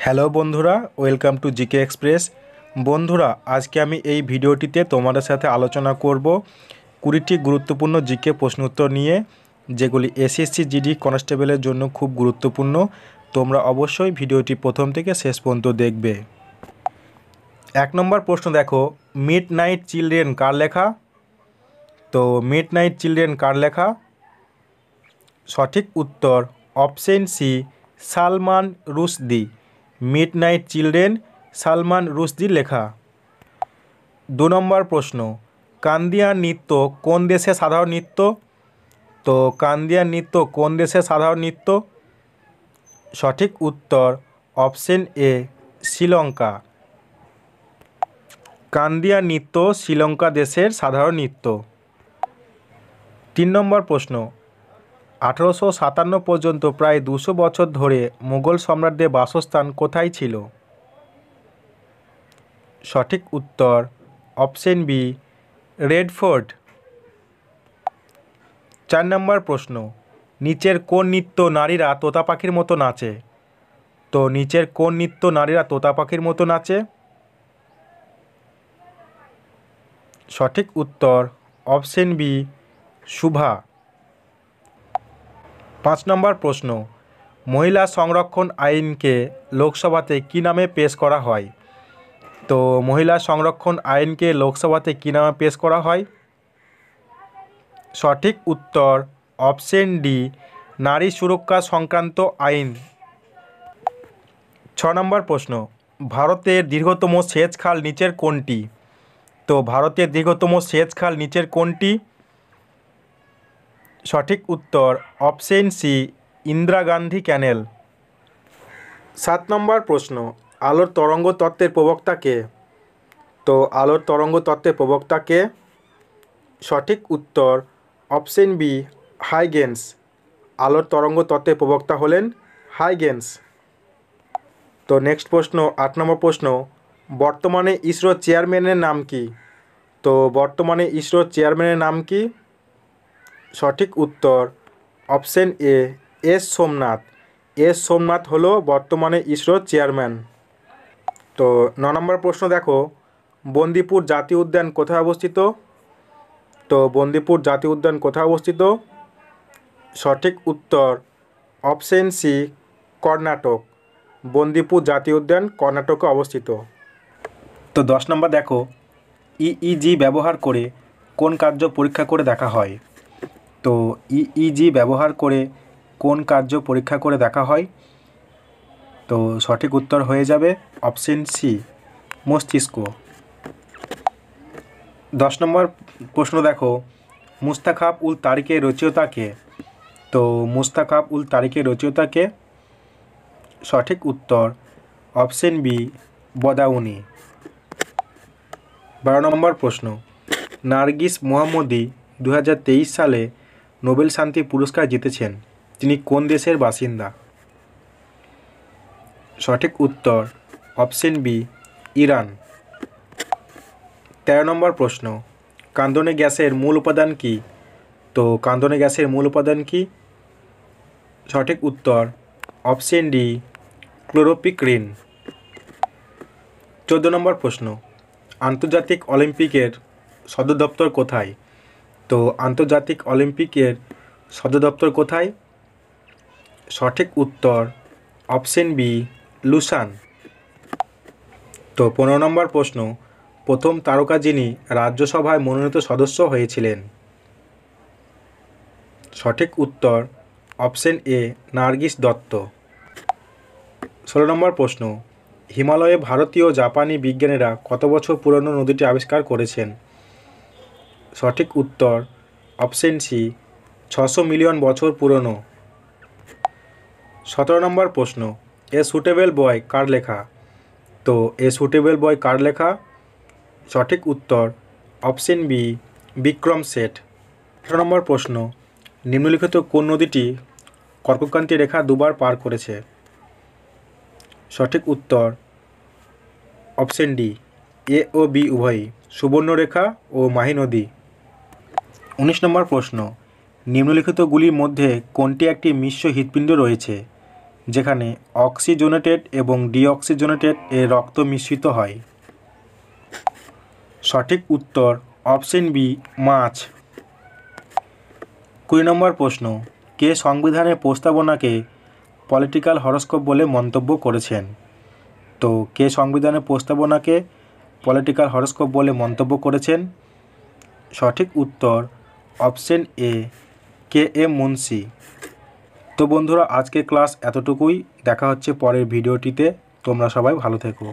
Hello বন্ধুরা, welcome to GK express. বন্ধুরা, আজকে আমি এই ভিডিওটিতে তোমাদের সাথে আলোচনা করব 20টি গুরুত্বপূর্ণ জিকে প্রশ্ন উত্তর নিয়ে, যেগুলি এসএসসি জিডি কনস্টেবলের জন্য খুব গুরুত্বপূর্ণ। তোমরা অবশ্যই ভিডিওটি প্রথম থেকে শেষ পর্যন্ত দেখবে। 1 নম্বর প্রশ্ন দেখো, মিড নাইট চিলড্রেন কার লেখা? তো মিড নাইট চিলড্রেন কার লেখা? সঠিক উত্তর option C, Salman Rushdie. Midnight children Salman রুশদির লেখা। 2 নম্বর প্রশ্ন, কান্দিয়ান নৃত্য কোন দেশে সাধারণ নৃত্য? তো কান্দিয়ান নৃত্য কোন দেশে সাধারণ নৃত্য? সঠিক উত্তর অপশন এ, শ্রীলঙ্কা। কান্দিয়ান নৃত্য শ্রীলঙ্কা দেশের সাধারণ নৃত্য। 3 নম্বর প্রশ্ন, 1857 পর্যন্ত প্রায় 200 বছর ধরে মুঘল সম্রাটদের বাসস্থান কোথায় ছিল? সঠিক উত্তর অপশন বি, রেড ফোর্ট। 4 নম্বর প্রশ্ন, নিচের কোন নৃত্য নারীরা তোতা পাখির মতো নাচে? তো নিচের কোন নৃত্য নারীরা তোতা পাখির মতো নাচে? সঠিক উত্তর অপশন বি, শুভা। 5 নম্বর প্রশ্ন, মহিলা সংরক্ষণ আইনকে লোকসভাতে কী নামে পেশ করা হয়? তো মহিলা সংরক্ষণ আইনকে লোকসভাতে কী নামে পেশ করা হয়? সঠিক উত্তর অপশন ডি, নারী সুরক্ষা সংক্রান্ত আইন। 6 নম্বর প্রশ্ন, ভারতের দীর্ঘতম সেচ খাল নিচের কোনটি? তো ভারতের দীর্ঘতম সেচ খাল নিচের কোনটি? সঠিক উত্তর অপশন সি, ইন্দিরা গান্ধী ক্যানেল। 7 নম্বর প্রশ্ন, আলোর তরঙ্গ তত্ত্বের প্রবক্তা কে? তো আলোর তরঙ্গ তত্ত্বের প্রবক্তা কে? সঠিক উত্তর অপশন বি, হাইগেন্স। আলোর তরঙ্গ তত্ত্বের প্রবক্তা হলেন হাইগেন্স। তো নেক্সট প্রশ্ন, 8 নম্বর প্রশ্ন, বর্তমানে ইসরোর চেয়ারম্যানের নাম কি? তো বর্তমানে ইসরোর চেয়ারম্যানের নাম কি? সঠিক উত্তর অপশন এ, এস সোমনাথ। এস সোমনাথ হলো বর্তমানে ইসরোর চেয়ারম্যান। তো 9 নম্বর প্রশ্ন দেখো, বন্দিপুর জাতীয় উদ্যান কোথায় অবস্থিত? তো বন্দিপুর জাতীয় উদ্যান কোথায় অবস্থিত? সঠিক উত্তর অপশন সি, কর্ণাটক। বন্দিপুর জাতীয় উদ্যান কর্ণাটকে অবস্থিত। তো 10 নম্বর দেখো, ইইজি ব্যবহার করে কোন কার্য পরীক্ষা করে দেখা হয়? তো ইইজি ব্যবহার করে কোন কার্য পরীক্ষা করে দেখা হয়? তো সঠিক উত্তর হয়ে যাবে অপশন সি, মস্তিষ্ক। 10 নম্বর প্রশ্ন দেখো, মুস্তাখাব উল তারিকের রচয়িতা কে? তো মুস্তাখাব উল তারিকের রচয়িতা কে? সঠিক উত্তর অপশন বি, বদাউনি। 12 নম্বর প্রশ্ন, নার্গিস মোহাম্মদী 2023 সালে নোবেল শান্তি পুরস্কার জিতেছেন। তিনি কোন দেশের বাসিন্দা? সঠিক উত্তর অপশন বি, ইরান। 13 নম্বর প্রশ্ন, কান্দনে গ্যাসের মূল উপাদান কি? তো কান্দনে গ্যাসের মূল উপাদান কি? সঠিক উত্তর অপশন ডি, ক্লোরোপিক্রিন। 14 নম্বর প্রশ্ন, আন্তর্জাতিক অলিম্পিকের সদর দপ্তর কোথায়? তো আন্তর্জাতিক অলিম্পিকের সদর দপ্তর কোথায়? সঠিক উত্তর অপশন বি, লুসান। তো 15 নম্বর প্রশ্ন, প্রথম তারকা যিনি রাজ্যসভায় মনোনীত সদস্য হয়েছিলেন? সঠিক উত্তর অপশন এ, নার্গিস দত্ত। 16 নম্বর প্রশ্ন, হিমালয়ে ভারতীয় জাপানি বিজ্ঞানীরা কত বছর পুরনো নদীটি আবিষ্কার করেছেন? সঠিক উত্তর অপশন সি, 600 মিলিয়ন বছর পুরনো। 17 নম্বর প্রশ্ন, এ সুটেবল বয় কার লেখা? তো এ সুটেবল বয় কার লেখা? সঠিক উত্তর অপশন বি, বিক্রম শেঠ। 18 নম্বর প্রশ্ন, নিম্নলিখিত কোন নদীটি কর্কক্রান্তি রেখা দুবার পার করেছে? সঠিক উত্তর অপশন ডি, এ ও বি উভয়ই, সুবর্ণরেখা ও মাহি নদী। 19 নম্বর প্রশ্ন, নিম্নলিখিতগুলির মধ্যে কোনটি একটি মিশ্র হৃৎপিণ্ড রয়েছে? যেখানে অক্সিজেনেটেড এবং ডিঅক্সিজেনেটেড এর রক্ত মিশ্রিত হয়? সঠিক উত্তর অপশন বি, মাছ। 20 নম্বর প্রশ্ন, কে সংবিধানের প্রস্তাবনাকে পলিটিক্যাল হরোস্কোপ বলে মন্তব্য করেছেন? তো কে সংবিধানের প্রস্তাবনাকে পলিটিক্যাল হরোস্কোপ বলে মন্তব্য করেছেন? সঠিক উত্তর option A, K M Munshi. তো বন্ধুরা, আজকের ক্লাস এতটুকুই। দেখা হচ্ছে পরের ভিডিওটিতে। তোমরা সবাই ভালো থেকো।